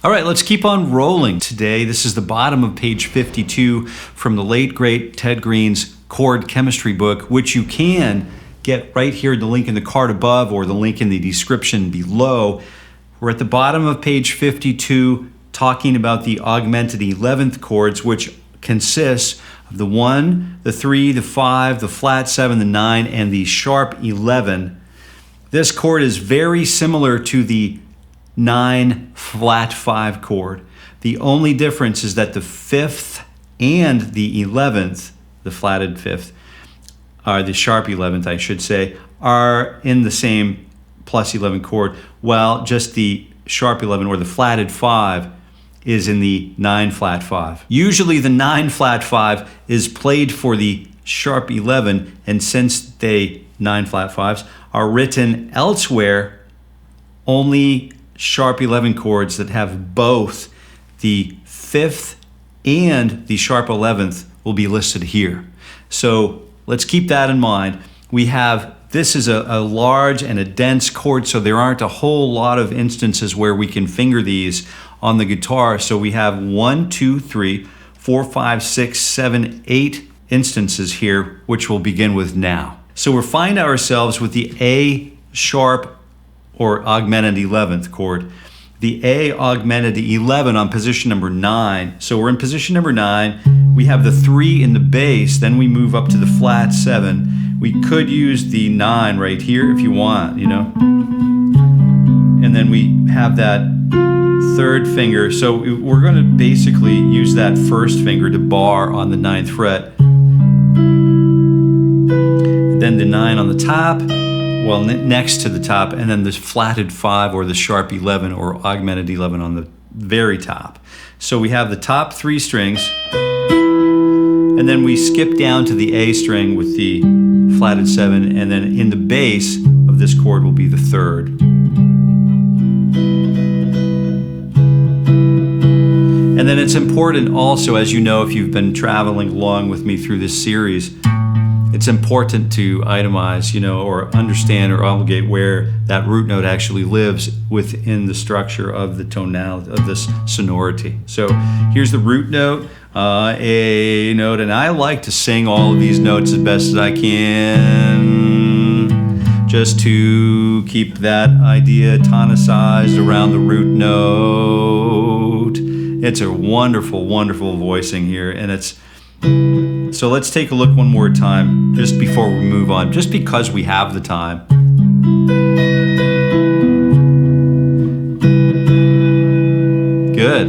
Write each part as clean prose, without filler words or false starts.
All right, let's keep on rolling today. This is the bottom of page 52 from the late, great Ted Greene's Chord chemistry book, which you can get right here, the link in the card above or the link in the description below. We're at the bottom of page 52 talking about the augmented 11th chords, which consists of the 1, the 3, the 5, the flat 7, the 9, and the sharp 11. This chord is very similar to the 9 flat 5 chord. The only difference is that the 5th and the 11th, the flatted 5th, or the sharp 11th I should say, are in the same plus 11 chord, while just the sharp 11 or the flatted 5 is in the 9 flat 5. Usually the 9 flat 5 is played for the sharp 11, and since they 9 flat 5s are written elsewhere, only sharp 11 chords that have both the 5th and the sharp 11th will be listed here. So let's keep that in mind. We have, this is a large and a dense chord, so there aren't a whole lot of instances where we can finger these on the guitar. So we have 1, 2, 3, 4, 5, 6, 7, 8 instances here, which we'll begin with now. So we'll find ourselves with the A sharp or augmented 11th chord, the A augmented 11 on position number 9. So we're in position number 9. We have the 3 in the bass, then we move up to the flat 7. We could use the 9 right here if you want, you know. And then we have that 3rd finger. So we're going to basically use that 1st finger to bar on the 9th fret. Then the 9 on the top, well, next to the top, and then the flatted 5 or the sharp 11 or augmented 11 on the very top. So we have the top 3 strings, and then we skip down to the A string with the flatted 7, and then in the bass of this chord will be the 3rd. And then it's important also, as you know, if you've been traveling along with me through this series, it's important to itemize, you know, or understand or obligate where that root note actually lives within the structure of the tonality of this sonority. So here's the root note, A note, and I like to sing all of these notes as best as I can, just to keep that idea tonicized around the root note. It's a wonderful, wonderful voicing here, and it's. So let's take a look one more time just before we move on, just because we have the time. Good.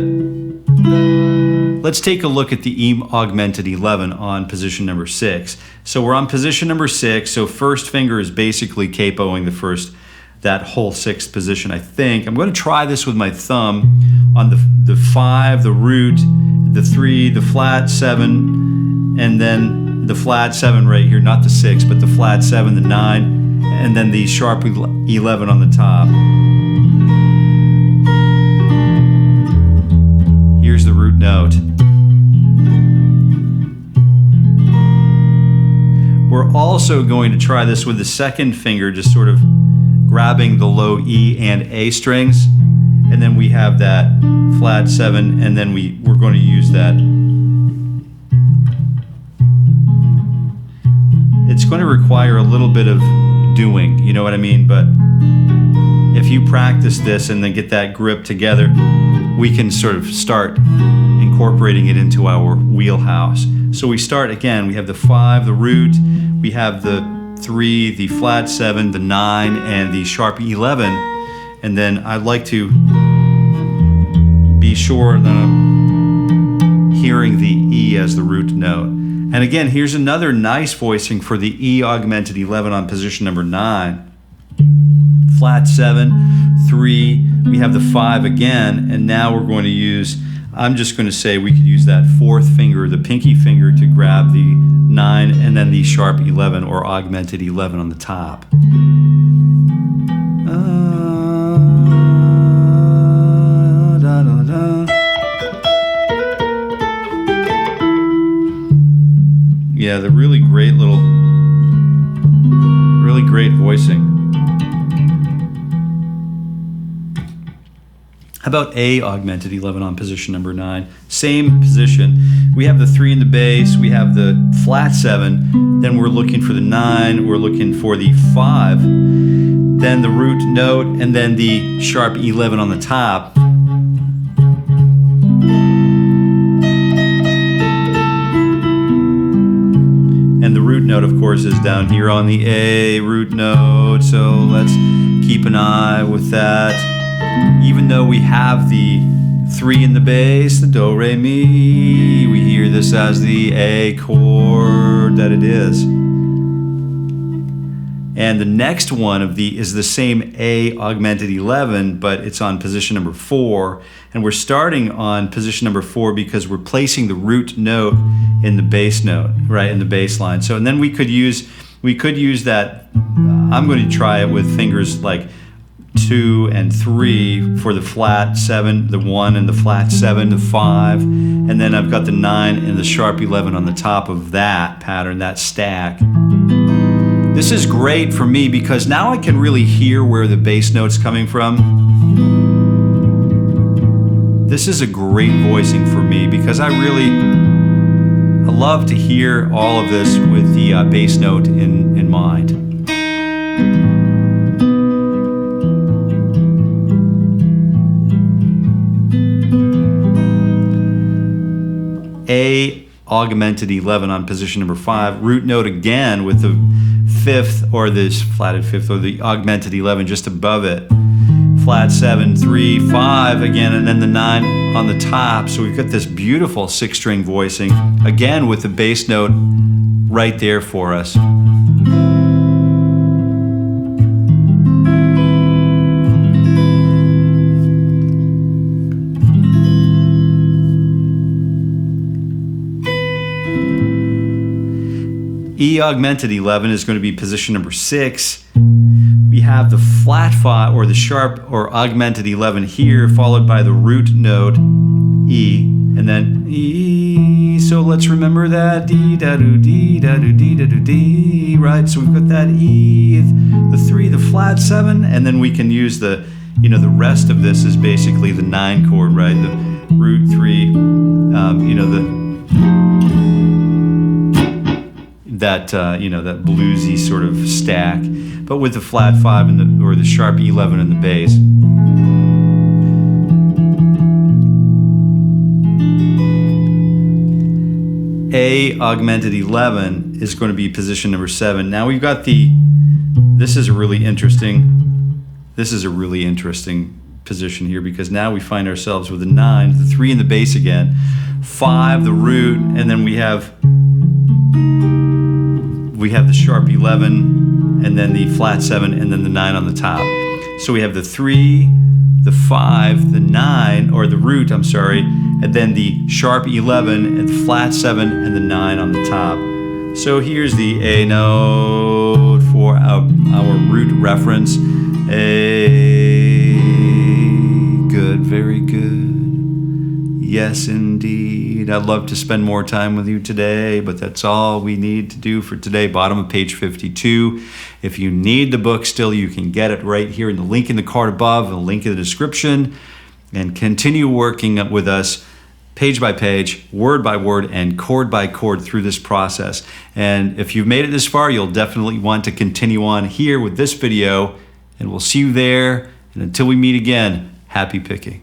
Let's take a look at the E augmented 11 on position number 6. So we're on position number 6, so 1st finger is basically capoing the first, that whole 6th position, I think. I'm going to try this with my thumb on the 5, the root, the 3, the flat 7, and then the flat 7 right here, not the 6, but the flat 7, the 9, and then the sharp 11 on the top. Here's the root note. We're also going to try this with the 2nd finger, just sort of grabbing the low E and A strings, and then we have that flat 7, and then we're going to use that. It's going to require a little bit of doing, you know what I mean? But if you practice this and then get that grip together, we can sort of start incorporating it into our wheelhouse. So we start again, we have the 5, the root, we have the 3, the flat 7, the 9, and the sharp 11. And then I'd like to be sure that I'm hearing the E as the root note. And again, here's another nice voicing for the E augmented 11 on position number 9. Flat 7, 3, we have the 5 again, and now we're going to use, I'm just going to say we could use that 4th finger, the pinky finger, to grab the 9 and then the sharp 11 or augmented 11 on the top. Da, da, da. Yeah, the really great voicing. How about A augmented 11 on position number 9? Same position. We have the 3 in the bass, we have the flat 7, then we're looking for the 9, we're looking for the 5, then the root note, and then the sharp 11 on the top. And the root note, of course, is down here on the A root note, so let's keep an eye with that. Even though we have the 3 in the bass, the do, re, mi, we hear this as the A chord that it is. And the next one is the same A augmented 11, but it's on position number 4. And we're starting on position number 4 because we're placing the root note in the bass note, right, in the bass line. So, and then we could use that, I'm going to try it with fingers like 2 and 3 for the flat 7, the 1 and the flat 7, the 5, and then I've got the 9 and the sharp 11 on the top of that pattern, that stack. This is great for me because now I can really hear where the bass note's coming from. This is a great voicing for me because I love to hear all of this with the bass note in mind. A augmented 11 on position number 5, root note again with the 5th or this flatted 5th or the augmented 11 just above it, flat 7, 3, 5 again, and then the 9 on the top. So we've got this beautiful 6-string voicing again with the bass note right there for us. E augmented 11 is going to be position number 6. We have the flat 5 or the sharp or augmented 11 here, followed by the root note E, and then E. So let's remember that D da do D da do D da do D, right? So we've got that E, the 3, the flat 7, and then we can use the, the rest of this is basically the 9 chord, right? The root 3, that bluesy sort of stack, but with the flat 5 and or the sharp 11 in the bass. A augmented 11 is going to be position number 7. Now we've got this is a really interesting position here because now we find ourselves with the 9, the 3 in the bass again, 5, the root, and then we have the sharp 11 and then the flat 7 and then the 9 on the top. So we have the 3, the 5, the 9, or the root, I'm sorry, and then the sharp 11 and the flat 7 and the 9 on the top. So here's the A note for our root reference. A, good, very good. Yes, indeed. I'd love to spend more time with you today, but that's all we need to do for today. Bottom of page 52. If you need the book still, you can get it right here in the link in the card above, and the link in the description, and continue working with us page by page, word by word, and chord by chord through this process. And if you've made it this far, you'll definitely want to continue on here with this video, and we'll see you there. And until we meet again, happy picking.